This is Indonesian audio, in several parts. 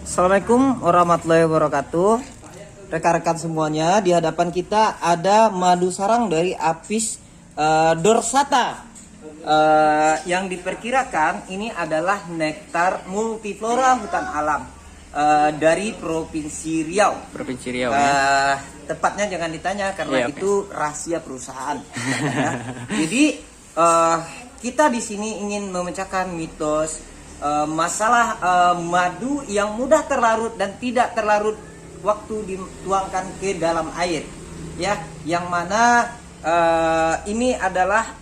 Assalamualaikum warahmatullahi wabarakatuh. Rekan-rekan semuanya, di hadapan kita ada madu sarang dari Apis dorsata. Yang diperkirakan ini adalah nektar multiflora hutan alam dari Provinsi Riau. Provinsi Riau. Ya? Tepatnya jangan ditanya karena itu rahasia perusahaan. Jadi kita di sini ingin memecahkan mitos masalah madu yang mudah terlarut dan tidak terlarut waktu dituangkan ke dalam air, ya, yang mana ini adalah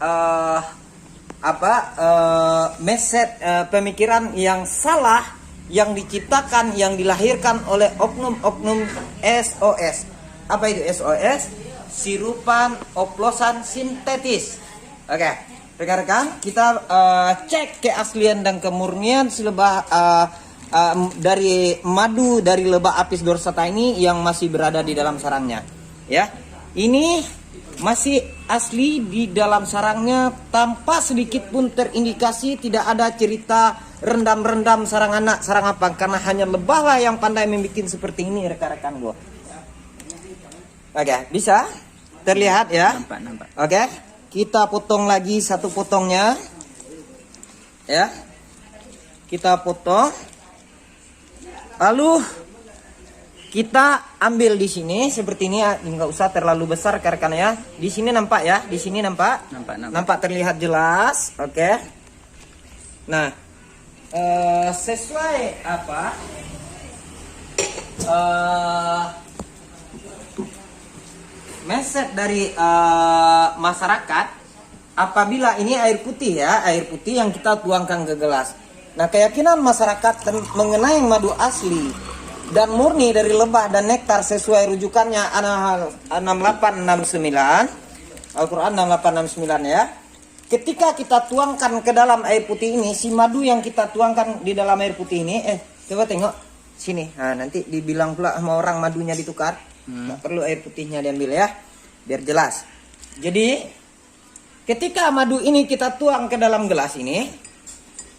message pemikiran yang salah yang diciptakan, yang dilahirkan oleh oknum-oknum SOS. Apa itu SOS? Sirupan oplosan sintetis. Oke. Rekan-rekan, kita cek keaslian dan kemurnian selebah dari madu dari lebah Apis dorsata ini yang masih berada di dalam sarangnya. Ya, ini masih asli di dalam sarangnya tanpa sedikit pun terindikasi, tidak ada cerita rendam-rendam sarang anak, sarang apa, karena hanya lebah lah yang pandai membuat seperti ini, rekan-rekan gue. Oke, bisa terlihat ya? Nampak. Oke. Kita potong lagi satu potongnya, ya. Kita potong, lalu kita ambil di sini seperti ini ya, nggak usah terlalu besar karena ya. Di sini nampak ya, di sini nampak terlihat jelas, oke. Nah, sesuai apa? Message dari masyarakat, apabila ini air putih ya, air putih yang kita tuangkan ke gelas. Nah, keyakinan masyarakat mengenai madu asli dan murni dari lebah dan nektar sesuai rujukannya 6869 Al-Quran 6869 ya. Ketika kita tuangkan ke dalam air putih ini, si madu yang kita tuangkan di dalam air putih ini, coba tengok sini. Nah, nanti dibilang pula sama orang madunya ditukar. Nggak perlu air putihnya diambil ya, biar jelas. Jadi ketika madu ini kita tuang ke dalam gelas ini,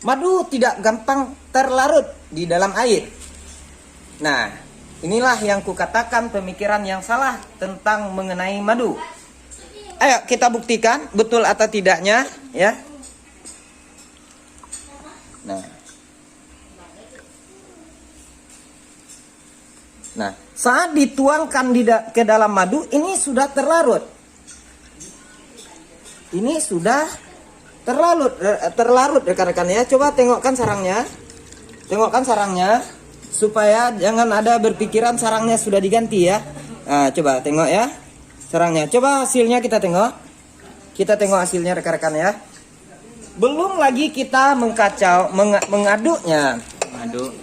madu tidak gampang terlarut di dalam air. Nah, inilah yang kukatakan pemikiran yang salah tentang mengenai madu. Ayo kita buktikan betul atau tidaknya ya. Nah, saat dituangkan ke dalam madu, ini sudah terlarut. Ini sudah terlarut rekan-rekan ya. Coba tengokkan sarangnya. Tengokkan sarangnya supaya jangan ada berpikiran sarangnya sudah diganti ya. Nah, coba tengok ya sarangnya. Coba hasilnya kita tengok. Kita tengok hasilnya rekan-rekan ya. Belum lagi kita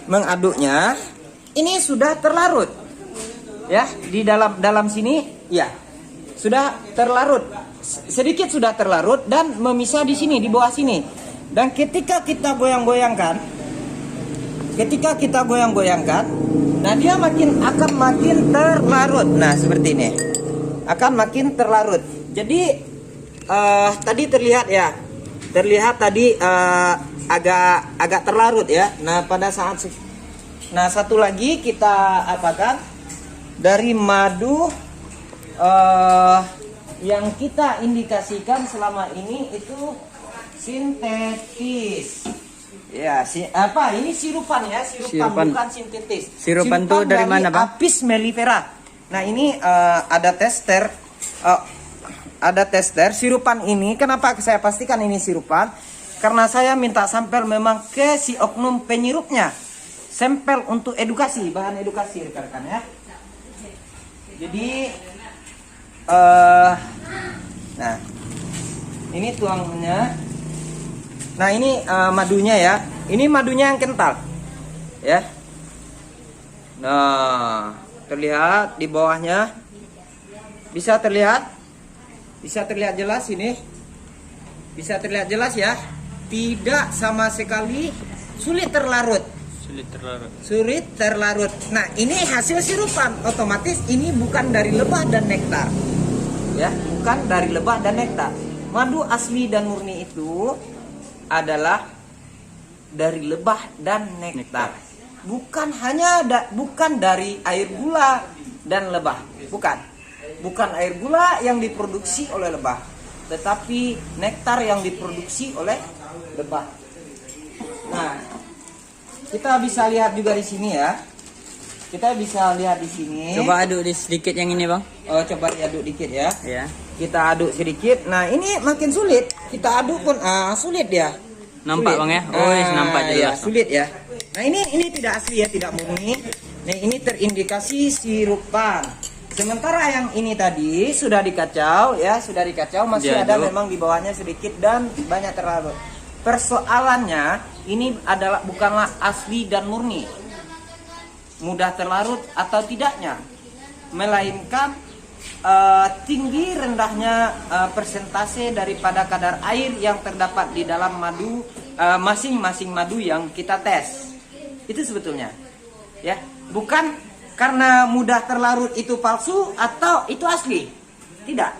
mengaduknya. Ini sudah terlarut, ya, di dalam sini, ya, sudah terlarut, sedikit sudah terlarut dan memisah di sini, di bawah sini. Dan ketika kita goyang-goyangkan, nah dia akan makin terlarut. Nah seperti ini, akan makin terlarut. Jadi tadi terlihat tadi agak terlarut ya. Nah pada saat satu lagi kita apakan dari madu yang kita indikasikan selama ini itu sintetis. Ya, ini sirupan ya, sirupan bukan sintetis. Sirupan itu dari mana, Bang? Apis mellifera. Nah, ini ada tester sirupan ini. Kenapa saya pastikan ini sirupan? Karena saya minta sampel memang ke si oknum penyirupnya. Sampel untuk edukasi, bahan edukasi rekan-rekan ya. Jadi nah ini tuangnya. Nah ini madunya ya. Ini madunya yang kental ya. Nah terlihat di bawahnya, bisa terlihat jelas ini, bisa terlihat jelas ya. Tidak sama sekali sulit terlarut. Nah ini hasil sirupan, otomatis ini bukan dari lebah dan nektar ya, bukan dari lebah dan nektar. Madu asli dan murni itu adalah dari lebah dan nektar. bukan dari air gula dan lebah, bukan air gula yang diproduksi oleh lebah, tetapi nektar yang diproduksi oleh lebah. Nah, kita bisa lihat juga di sini ya. Kita bisa lihat di sini. Coba aduk sedikit yang ini, Bang. Oh, coba diaduk dikit ya. Ya. Kita aduk sedikit. Nah, ini makin sulit. Kita aduk pun sulit ya. Nampak, Sulit. Bang ya? Oh, nampak Ya, jelas. sulit ya. Nah, ini tidak asli ya, tidak murni. Nah, ini terindikasi sirupan. Sementara yang ini tadi sudah dikacau ya, masih ada Diaduk. memang di bawahnya sedikit dan banyak terlarut. Persoalannya ini adalah bukanlah asli dan murni, mudah terlarut atau tidaknya, melainkan tinggi rendahnya persentase daripada kadar air yang terdapat di dalam madu masing-masing madu yang kita tes. Itu sebetulnya ya, bukan karena mudah terlarut itu palsu atau itu asli, tidak,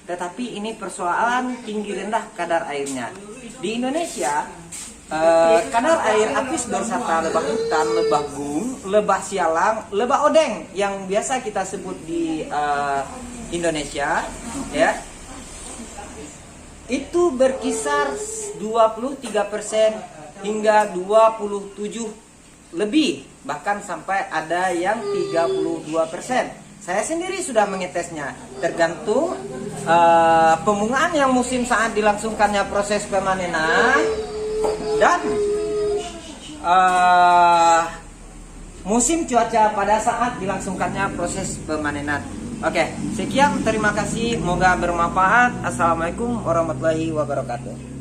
tetapi ini persoalan tinggi rendah kadar airnya. Di Indonesia kadar air apis dorsata, lebah hutan, lebah gung, lebah sialang, lebah odeng yang biasa kita sebut di Indonesia ya, itu berkisar 23% hingga 27 lebih, bahkan sampai ada yang 32%. Saya sendiri sudah mengetesnya, tergantung pembungaan yang musim saat dilangsungkannya proses pemanenan dan musim cuaca pada saat dilangsungkannya proses pemanenan. Oke, sekian, terima kasih, semoga bermanfaat. Assalamualaikum warahmatullahi wabarakatuh.